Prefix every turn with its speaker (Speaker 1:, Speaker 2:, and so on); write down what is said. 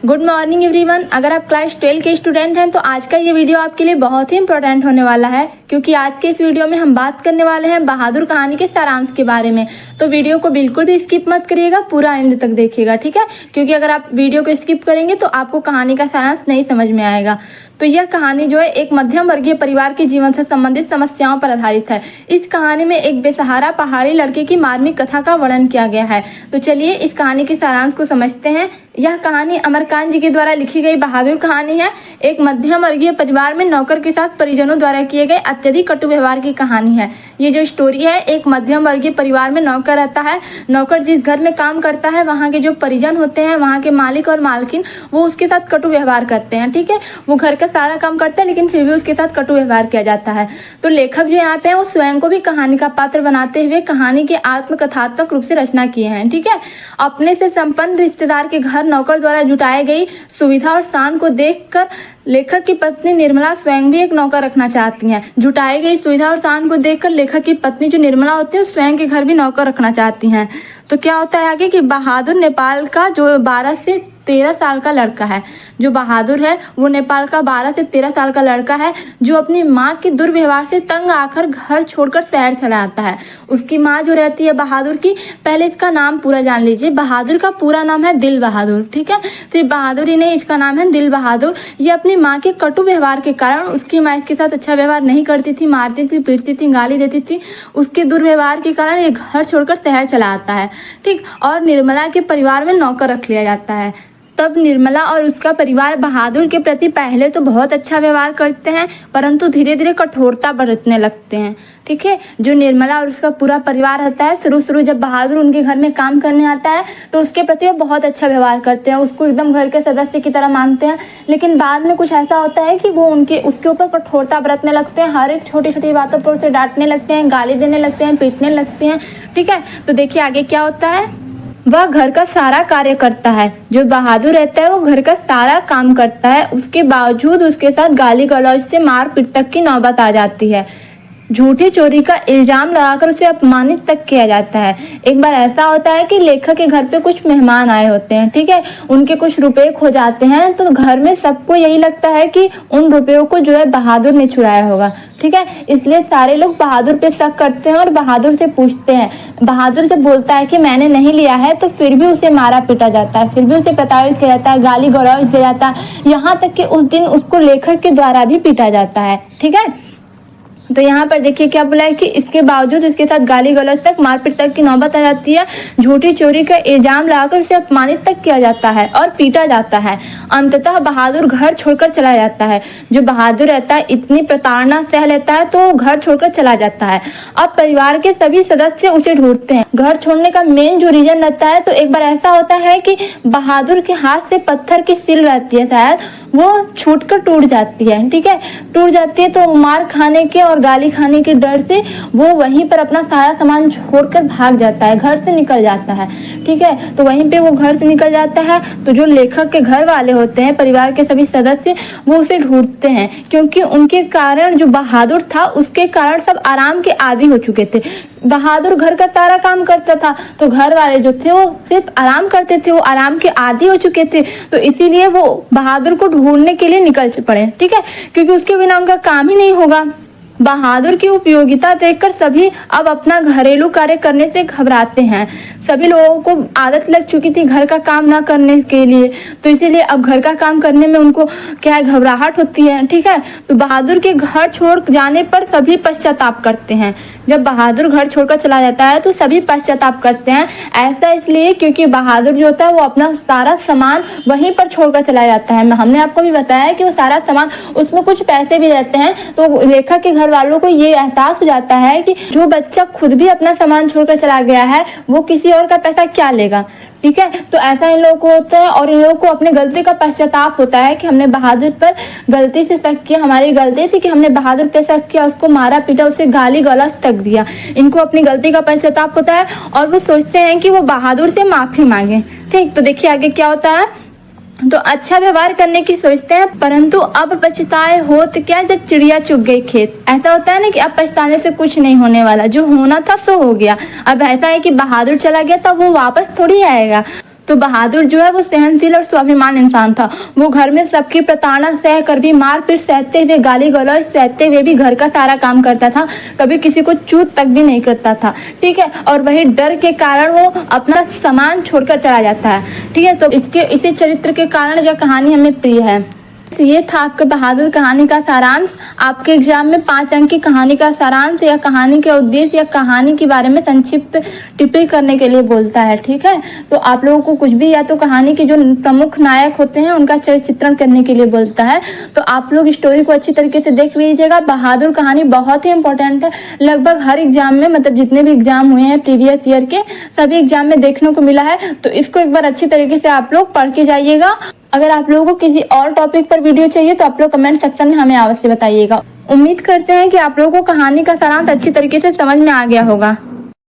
Speaker 1: Good morning everyone. अगर आप class 12 के स्टूडेंट हैं तो आज का ये वीडियो आपके लिए बहुत ही इंपॉर्टेंट होने वाला है, क्योंकि आज के इस वीडियो में हम बात करने वाले हैं बहादुर कहानी के सारांश के बारे में। तो वीडियो को बिल्कुल भी स्किप मत करिएगा, पूरा एंड तक देखिएगा, ठीक है। क्योंकि अगर आप वीडियो को स्किप करेंगे तो आपको कहानी का सारांश नहीं समझ में आएगा। तो यह कहानी जो है एक मध्यम वर्गीय परिवार के जीवन से संबंधित समस्याओं पर आधारित है। इस कहानी में एक बेसहारा पहाड़ी लड़के की मार्मिक कथा का वर्णन किया गया है। तो चलिए इस कहानी के सारांश को समझते हैं। यह कहानी अमरकांत जी के द्वारा लिखी गई बहादुर कहानी है। एक मध्यम वर्गीय परिवार में नौकर के साथ परिजनों द्वारा किए गए अत्यधिक कटु व्यवहार की कहानी है। ये जो स्टोरी है, एक मध्यम वर्गीय परिवार में नौकर रहता है। नौकर जिस घर में काम करता है, वहाँ के जो परिजन होते हैं, वहाँ के मालिक और मालकिन, वो उसके साथ कटु व्यवहार करते हैं, ठीक है। वो घर का सारा काम करता है लेकिन फिर भी उसके साथ कटु व्यवहार किया जाता है। तो लेखक जो यहाँ पे है वो स्वयं को भी कहानी का पात्र बनाते हुए कहानी के आत्मकथात्मक रूप से रचना किए हैं, ठीक है। अपने से संपन्न रिश्तेदार के घर नौकर द्वारा जुटाई गई सुविधा और शान को देखकर लेखक की पत्नी निर्मला स्वयं भी एक नौकर रखना चाहती हैं। जुटाई गई सुविधा और शान को देखकर लेखक की पत्नी जो निर्मला होती है स्वयं के घर भी नौकर रखना चाहती हैं। तो क्या होता है आगे कि बहादुर नेपाल का जो 12 से 13 साल का लड़का है। जो बहादुर है वो नेपाल का 12 से 13 साल का लड़का है, जो अपनी माँ के दुर्व्यवहार से तंग आकर घर छोड़कर शहर चला आता है। उसकी माँ जो रहती है बहादुर की, पहले इसका नाम पूरा जान लीजिए। बहादुर का पूरा नाम है दिल बहादुर, ठीक है। सिर्फ बहादुर ही नहीं, इसका नाम है दिल बहादुर। ये अपनी माँ के कटु व्यवहार के कारण, उसकी माँ इसके साथ अच्छा व्यवहार नहीं करती थी, मारती थी, पीटती थी, गाली देती थी, उसके दुर्व्यवहार के कारण ये घर छोड़कर शहर चला आता है, ठीक। और निर्मला के परिवार में नौकर रख लिया जाता है। तब निर्मला और उसका परिवार बहादुर के प्रति पहले तो बहुत अच्छा व्यवहार करते हैं, परंतु धीरे धीरे कठोरता बरतने लगते हैं, ठीक है। जो निर्मला और उसका पूरा परिवार रहता है, शुरू जब बहादुर उनके घर में काम करने आता है तो उसके प्रति वो बहुत अच्छा व्यवहार करते हैं, उसको एकदम घर के सदस्य की तरह मानते हैं। लेकिन बाद में कुछ ऐसा होता है कि वो उसके ऊपर कठोरता बरतने लगते हैं, हर एक छोटी छोटी बातों पर उसे डांटने लगते हैं, गाली देने लगते हैं, पीटने लगते हैं, ठीक है। तो देखिए आगे क्या होता है। वह घर का सारा कार्य करता है। जो बहादुर रहता है वो घर का सारा काम करता है, उसके बावजूद उसके साथ गाली गलौज से मार पीट तक की नौबत आ जाती है। झूठी चोरी का इल्जाम लगाकर उसे अपमानित तक किया जाता है। एक बार ऐसा होता है कि लेखक के घर पे कुछ मेहमान आए होते हैं, ठीक है। उनके कुछ रुपए खो जाते हैं, तो घर में सबको यही लगता है कि उन रुपयों को जो है बहादुर ने चुराया होगा, ठीक है। इसलिए सारे लोग बहादुर पे शक करते हैं और बहादुर से पूछते हैं। बहादुर जब बोलता है कि मैंने नहीं लिया है, तो फिर भी उसे मारा पीटा जाता है, फिर भी उसे प्रताड़ित किया जाता है, गाली गलौज दिया जाता है। यहाँ तक कि उस दिन उसको लेखक के द्वारा भी पीटा जाता है, ठीक है। तो यहाँ पर देखिए क्या बोला है कि इसके बावजूद इसके साथ गाली गलौज तक, मारपीट तक की नौबत आ जाती है। झूठी चोरी का इल्जाम लगाकर उसे अपमानित तक किया जाता है और पीटा जाता है। अंततः बहादुर घर छोड़कर चला जाता है। जो बहादुर रहता है इतनी प्रताड़ना सह लेता है तो वो घर छोड़कर चला जाता है। अब परिवार के सभी सदस्य उसे ढूंढते हैं। घर छोड़ने का मेन जो रीजन रहता है, तो एक बार ऐसा होता है कि बहादुर के हाथ से पत्थर की सिल रहती है, शायद वो छूटकर टूट जाती है, ठीक है। टूट जाती है तो मार खाने के और गाली खाने के डर से वो वहीं पर अपना सारा सामान छोड़कर भाग जाता है, घर से निकल जाता है, ठीक है। तो वहीं पे वो घर से निकल जाता है तो जो लेखक के घर वाले होते हैं, परिवार के सभी सदस्य, वो उसे ढूंढते हैं, क्योंकि उनके कारण, जो बहादुर था उसके कारण सब आराम के आदी हो चुके थे। बहादुर घर का सारा काम करता था तो घर वाले जो थे वो सिर्फ आराम करते थे, वो आराम के आदी हो चुके थे। तो इसीलिए वो बहादुर को ढूंढने के लिए निकल पड़े, ठीक है, क्योंकि उसके बिना उनका काम ही नहीं होगा। बहादुर की उपयोगिता देखकर सभी अब अपना घरेलू कार्य करने से घबराते हैं। सभी लोगों को आदत लग चुकी थी घर का काम ना करने के लिए, तो इसीलिए अब घर का काम करने में उनको क्या है, घबराहट होती है, ठीक है। तो बहादुर के घर छोड़ जाने पर सभी पश्चाताप करते हैं। जब बहादुर घर छोड़कर चला जाता है तो सभी पश्चाताप करते हैं। ऐसा इसलिए क्योंकि बहादुर जो होता है वो अपना सारा सामान वहीं पर छोड़कर चला जाता है। हमने आपको भी बताया कि वो सारा सामान, उसमें कुछ पैसे भी रहते हैं। तो लेखक के घर वालों को ये एहसास हो जाता है कि जो बच्चा खुद भी अपना सामान छोड़कर चला गया है वो किसी और का पैसा क्या लेगा, ठीक है। तो ऐसा इन लोगों को होता है और इन लोगों को अपने गलती का पश्चाताप होता है कि हमने बहादुर पर गलती से शक किया, हमारी गलती थी कि हमने बहादुर पे शक किया, उसको मारा पीटा, उसे गाली गलौज तक दिया। इनको अपनी गलती का पश्चाताप होता है और वो सोचते हैं कि वो बहादुर से माफी मांगे, ठीक। तो देखिए आगे क्या होता है। तो अच्छा व्यवहार करने की सोचते हैं, परंतु अब पछताए होत क्या जब चिड़िया चुग गई खेत। ऐसा होता है ना कि अब पछताने से कुछ नहीं होने वाला, जो होना था सो हो गया। अब ऐसा है कि बहादुर चला गया तब वो वापस थोड़ी आएगा। तो बहादुर जो है वो सहनशील और स्वाभिमान इंसान था। वो घर में सबकी प्रताड़ना सह कर भी, मारपीट सहते हुए, गाली गलौज सहते हुए भी घर का सारा काम करता था, कभी किसी को चूत तक भी नहीं करता था, ठीक है। और वही डर के कारण वो अपना सामान छोड़कर चला जाता है, ठीक है। तो इसी चरित्र के कारण यह कहानी हमें प्रिय है। तो ये था आपका बहादुर कहानी का सारांश। आपके एग्जाम में 5 अंक की कहानी का सारांश या कहानी के उद्देश्य या कहानी के बारे में संक्षिप्त टिप्पणी करने के लिए बोलता है, ठीक है। तो आप लोगों को कुछ भी, या तो कहानी के जो प्रमुख नायक होते हैं उनका चरित्र चित्रण करने के लिए बोलता है। तो आप लोग स्टोरी को अच्छी तरीके से देख लीजिएगा। बहादुर कहानी बहुत ही इंपॉर्टेंट है, लगभग हर एग्जाम में, मतलब जितने भी एग्जाम हुए हैं प्रीवियस ईयर के सभी एग्जाम में देखने को मिला है। तो इसको एक बार अच्छी तरीके से आप लोग पढ़ के जाइएगा। अगर आप लोगों को किसी और टॉपिक पर वीडियो चाहिए तो आप लोग कमेंट सेक्शन में हमें अवश्य बताइएगा। उम्मीद करते हैं कि आप लोगों को कहानी का सारांश अच्छी तरीके से समझ में आ गया होगा।